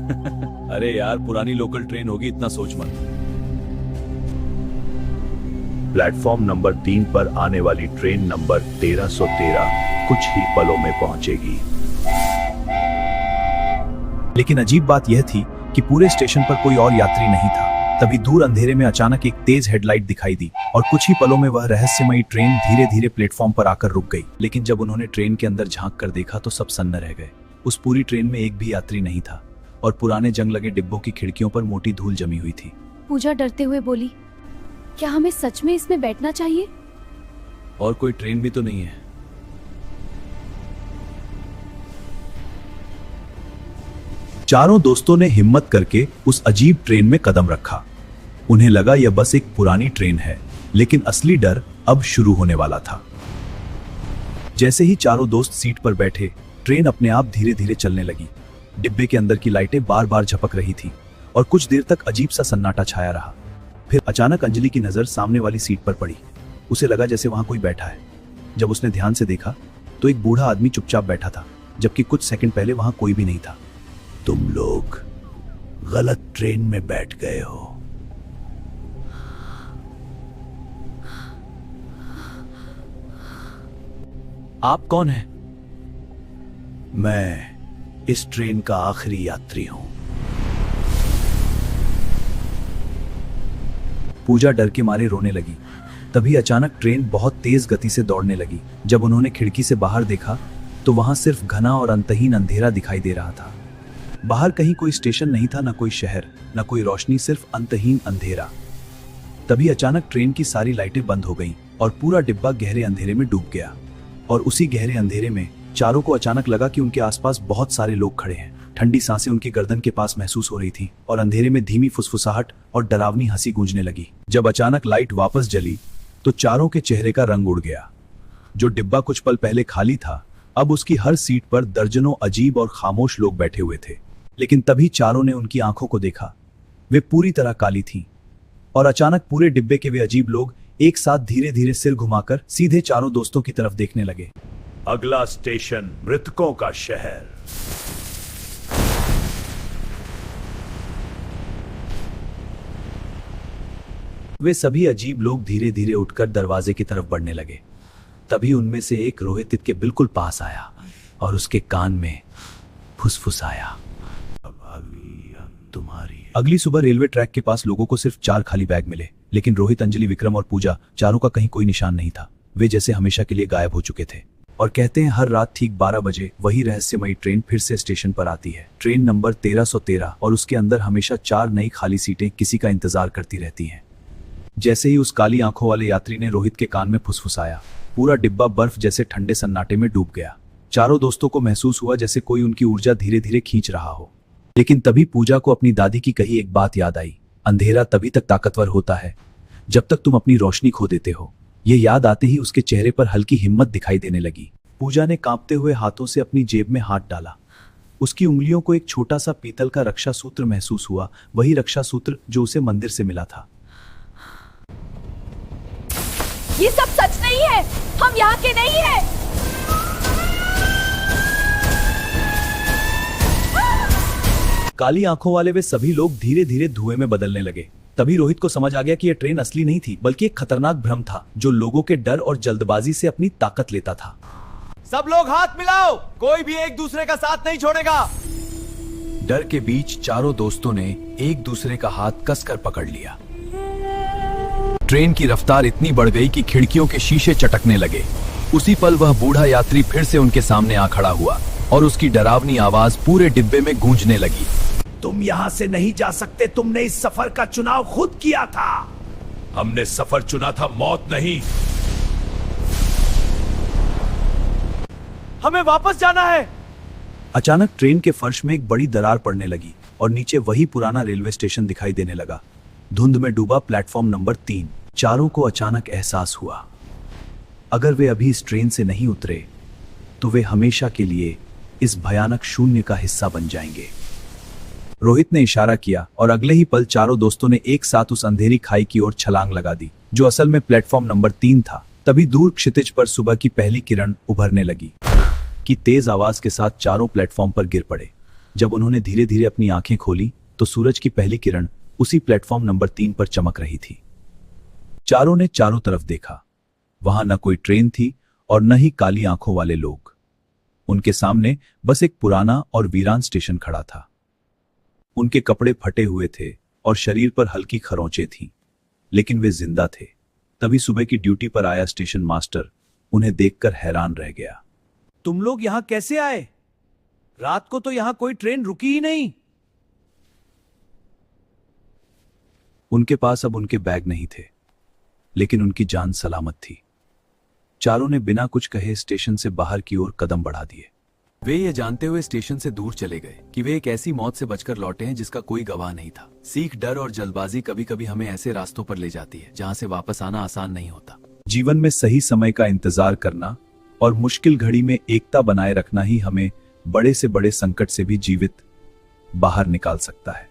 अरे यार, पुरानी लोकल ट्रेन होगी, इतना सोच मत। प्लेटफॉर्म नंबर 3 पर आने वाली ट्रेन नंबर 1313 कुछ ही पलों में पहुंचेगी। लेकिन अजीब बात यह थी कि पूरे स्टेशन पर कोई और यात्री नहीं था। तभी दूर अंधेरे में अचानक एक तेज हेडलाइट दिखाई दी और कुछ ही पलों में वह रहस्यमयी ट्रेन धीरे धीरे प्लेटफॉर्म पर आकर रुक गई। लेकिन जब उन्होंने ट्रेन के अंदर झांक कर देखा तो सब सन्न रह गए। उस पूरी ट्रेन में एक भी यात्री नहीं था और पुराने जंग लगे डिब्बों की खिड़कियों पर मोटी धूल जमी हुई थी। पूजा डरते हुए बोली, क्या हमें सच में इसमें बैठना चाहिए? और कोई ट्रेन भी तो नहीं है। चारों दोस्तों ने हिम्मत करके उस अजीब ट्रेन में कदम रखा। उन्हें लगा यह बस एक पुरानी ट्रेन है, लेकिन असली डर अब शुरू होने वाला था। जैसे ही चारों दोस्त सीट पर बैठे, ट्रेन अपने आप धीरे धीरे चलने लगी। डिब्बे के अंदर की लाइटें बार बार झपक रही थी और कुछ देर तक अजीब सा सन्नाटा छाया रहा। फिर अचानक अंजलि की नजर सामने वाली सीट पर पड़ी। उसे लगा जैसे वहां कोई बैठा है। जब उसने ध्यान से देखा तो एक बूढ़ा आदमी चुपचाप बैठा था, जबकि कुछ सेकंड पहले वहां कोई भी नहीं था। तुम लोग गलत ट्रेन में बैठ गए हो। आप कौन हैं? मैं इस ट्रेन का आखिरी यात्री हूं। पूजा डर के मारे रोने लगी। तभी अचानक ट्रेन बहुत तेज गति से दौड़ने लगी। जब उन्होंने खिड़की से बाहर देखा तो वहां सिर्फ घना और अंतहीन अंधेरा दिखाई दे रहा था। बाहर कहीं कोई स्टेशन नहीं था, न कोई शहर, न कोई रोशनी, सिर्फ अंतहीन अंधेरा। तभी अचानक ट्रेन की सारी लाइटें बंद हो गईं और पूरा डिब्बा गहरे अंधेरे में डूब गया। और उसी गहरे अंधेरे में चारों को अचानक लगा कि उनके आसपास बहुत सारे लोग खड़े हैं। ठंडी सांसें उनकी गर्दन के पास महसूस हो रही थी और अंधेरे में धीमी फुसफुसाहट और डरावनी हंसी गूंजने लगी। जब अचानक लाइट वापस जली तो चारों के चेहरे का रंग उड़ गया। जो डिब्बा कुछ पल पहले खाली था, अब उसकी हर सीट पर दर्जनों अजीब और खामोश लोग बैठे हुए थे। लेकिन तभी चारों ने उनकी आंखों को देखा। वे पूरी तरह काली थीं और अचानक पूरे डिब्बे के वे अजीब लोग एक साथ धीरे धीरे सिर घुमाकर सीधे चारों दोस्तों की तरफ देखने लगे। अगला स्टेशन मृतकों का शहर। वे सभी अजीब लोग धीरे धीरे उठकर दरवाजे की तरफ बढ़ने लगे। तभी उनमें से एक रोहित के बिल्कुल पास आया और उसके कान में फुसफुसाया, तुम्हारी। अगली सुबह रेलवे ट्रैक के पास लोगों को सिर्फ 4 खाली बैग मिले, लेकिन रोहित, अंजलि, विक्रम और पूजा चारों का कहीं कोई निशान नहीं था। वे जैसे हमेशा के लिए गायब हो चुके थे। और कहते हैं हर रात ठीक 12 बजे वही रहस्यमयी ट्रेन फिर से स्टेशन पर आती है। ट्रेन नंबर 1313, और उसके अंदर हमेशा 4 नई खाली सीटें किसी का इंतजार करती रहती हैं। जैसे ही उस काली आंखों वाले यात्री ने रोहित के कान में फुसफुसाया, पूरा डिब्बा बर्फ जैसे ठंडे सन्नाटे में डूब गया। चारों दोस्तों को महसूस हुआ जैसे कोई उनकी ऊर्जा धीरे धीरे खींच रहा हो। लेकिन तभी पूजा को अपनी दादी की कही एक बात याद आई, अंधेरा तभी तक ताकतवर होता है जब तक तुम अपनी रोशनी खो देते हो। ये याद आते ही उसके चेहरे पर हल्की हिम्मत दिखाई देने लगी। पूजा ने कांपते हुए हाथों से अपनी जेब में हाथ डाला। उसकी उंगलियों को एक छोटा सा पीतल का रक्षा सूत्र महसूस हुआ, वही रक्षा सूत्र जो उसे मंदिर से मिला था। ये सब सच नहीं है, हम यहाँ के नहीं हैं। काली आंखों वाले वे सभी लोग धीरे धीरे धुएं में बदलने लगे। तभी रोहित को समझ आ गया कि यह ट्रेन असली नहीं थी, बल्कि एक खतरनाक भ्रम था जो लोगों के डर और जल्दबाजी से अपनी ताकत लेता था। सब लोग हाथ मिलाओ, कोई भी एक दूसरे का साथ नहीं छोड़ेगा। डर के बीच चारों दोस्तों ने एक दूसरे का हाथ कसकर पकड़ लिया। ट्रेन की रफ्तार इतनी बढ़ गई कि खिड़कियों के शीशे चटकने लगे। उसी पल वह बूढ़ा यात्री फिर से उनके सामने आ खड़ा हुआ और उसकी डरावनी आवाज पूरे डिब्बे में गूंजने लगी। तुम यहां से नहीं जा सकते, तुमने इस सफर का चुनाव खुद किया था। हमने सफर चुना था, मौत नहीं। हमें वापस जाना है। अचानक ट्रेन के फर्श में एक बड़ी दरार पड़ने लगी और नीचे वही पुराना रेलवे स्टेशन दिखाई देने लगा। धुंध में डूबा प्लेटफॉर्म नंबर 3। चारों को अचानक एहसास हुआ, अगर वे अभी इस ट्रेन से नहीं उतरे तो वे हमेशा के लिए इस भयानक शून्य का हिस्सा बन जाएंगे। रोहित ने इशारा किया और अगले ही पल चारों दोस्तों ने एक साथ उस अंधेरी खाई की ओर छलांग लगा दी, जो असल में प्लेटफॉर्म नंबर 3 था। तभी दूर क्षितिज पर सुबह की पहली किरण उभरने लगी कि तेज आवाज के साथ चारों प्लेटफॉर्म पर गिर पड़े। जब उन्होंने धीरे धीरे अपनी आंखें खोली तो सूरज की पहली किरण उसी प्लेटफॉर्म नंबर 3 पर चमक रही थी। चारों ने चारों तरफ देखा। वहां न कोई ट्रेन थी और न ही काली आंखों वाले लोग। उनके सामने बस एक पुराना और वीरान स्टेशन खड़ा था। उनके कपड़े फटे हुए थे और शरीर पर हल्की खरोंचें थीं, लेकिन वे जिंदा थे। तभी सुबह की ड्यूटी पर आया स्टेशन मास्टर उन्हें देखकर हैरान रह गया। तुम लोग यहां कैसे आए? रात को तो यहां कोई ट्रेन रुकी ही नहीं। उनके पास अब उनके बैग नहीं थे, लेकिन उनकी जान सलामत थी। चारों ने बिना कुछ कहे स्टेशन से बाहर की ओर कदम बढ़ा दिए। वे ये जानते हुए स्टेशन से दूर चले गए कि वे एक ऐसी मौत से बचकर लौटे हैं जिसका कोई गवाह नहीं था। सीख, डर और जल्दबाजी कभी कभी हमें ऐसे रास्तों पर ले जाती है जहां से वापस आना आसान नहीं होता। जीवन में सही समय का इंतजार करना और मुश्किल घड़ी में एकता बनाए रखना ही हमें बड़े से बड़े संकट से भी जीवित बाहर निकाल सकता है।